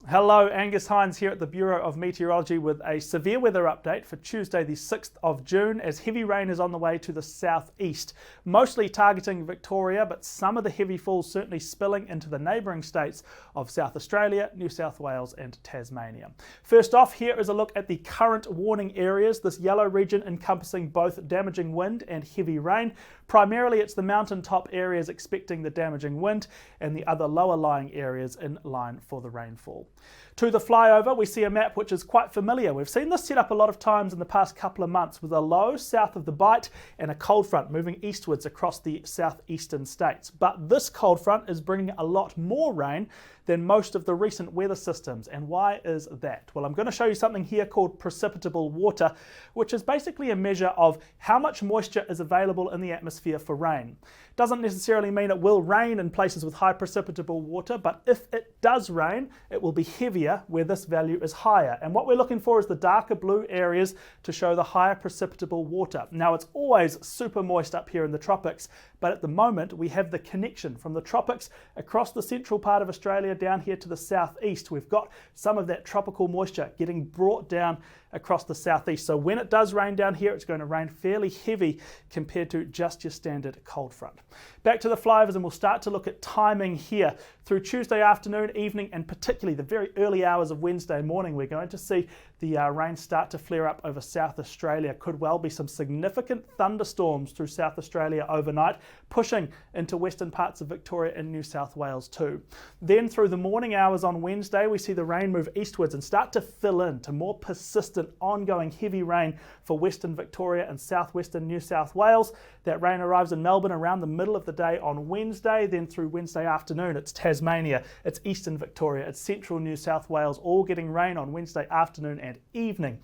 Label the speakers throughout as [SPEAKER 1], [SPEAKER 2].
[SPEAKER 1] Hello, Angus Hines here at the Bureau of Meteorology with a severe weather update for Tuesday the 6th of June as heavy rain is on the way to the southeast, mostly targeting Victoria, but some of the heavy falls certainly spilling into the neighbouring states of South Australia, New South Wales and Tasmania. First off, here is a look at the current warning areas, this yellow region encompassing both damaging wind and heavy rain. Primarily it's the mountaintop areas expecting the damaging wind and the other lower lying areas in line for the rainfall. To the flyover, we see a map which is quite familiar. We've seen this set up a lot of times in the past couple of months with a low south of the Bight and a cold front moving eastwards across the southeastern states. But this cold front is bringing a lot more rain than most of the recent weather systems. And why is that? Well, I'm going to show you something here called precipitable water, which is basically a measure of how much moisture is available in the atmosphere for rain. Doesn't necessarily mean it will rain in places with high precipitable water, but if it does rain, it will be heavier where this value is higher. And what we're looking for is the darker blue areas to show the higher precipitable water. Now, it's always super moist up here in the tropics, but at the moment we have the connection from the tropics across the central part of Australia down here to the southeast. We've got some of that tropical moisture getting brought down across the southeast. So when it does rain down here, it's going to rain fairly heavy compared to just your standard cold front. Back to the flyovers, and we'll start to look at timing here. Through Tuesday afternoon, evening, and particularly the very early hours of Wednesday morning, we're going to see the rain start to flare up over South Australia. Could well be some significant thunderstorms through South Australia overnight, pushing into western parts of Victoria and New South Wales too. Then through the morning hours on Wednesday, we see the rain move eastwards and start to fill in to more persistent, ongoing heavy rain for western Victoria and southwestern New South Wales. That rain arrives in Melbourne around the middle of the day on Wednesday. Then through Wednesday afternoon, it's Tasmania, it's eastern Victoria, it's central New South Wales, all getting rain on Wednesday afternoon and evening.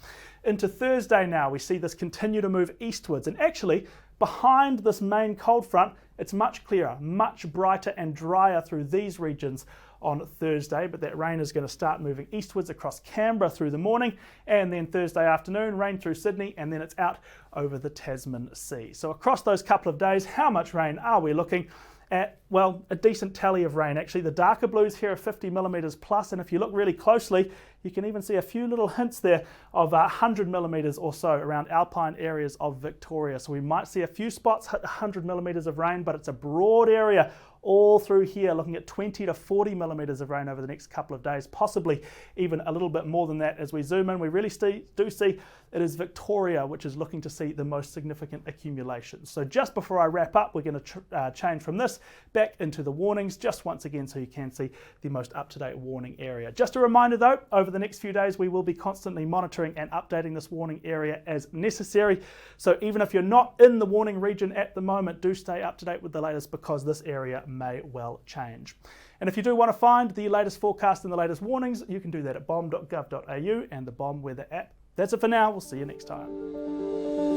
[SPEAKER 1] Into Thursday now, we see this continue to move eastwards, and actually behind this main cold front, it's much clearer, much brighter and drier through these regions on Thursday, but that rain is going to start moving eastwards across Canberra through the morning, and then Thursday afternoon, rain through Sydney, and then it's out over the Tasman Sea. So across those couple of days, how much rain are we looking at? Well, a decent tally of rain. Actually, the darker blues here are 50 millimetres plus, and if you look really closely, you can even see a few little hints there of 100 millimetres or so around alpine areas of Victoria. So we might see a few spots hit 100 millimetres of rain, but it's a broad area all through here, looking at 20 to 40 millimetres of rain over the next couple of days, possibly even a little bit more than that as we zoom in. We really do see it is Victoria which is looking to see the most significant accumulation. So just before I wrap up, we're going to change from this back into the warnings just once again so you can see the most up-to-date warning area. Just a reminder though, over the next few days we will be constantly monitoring and updating this warning area as necessary. So even if you're not in the warning region at the moment, do stay up to date with the latest because this area may well change. And if you do want to find the latest forecast and the latest warnings, you can do that at bom.gov.au and the BOM weather app. That's it for now. We'll see you next time.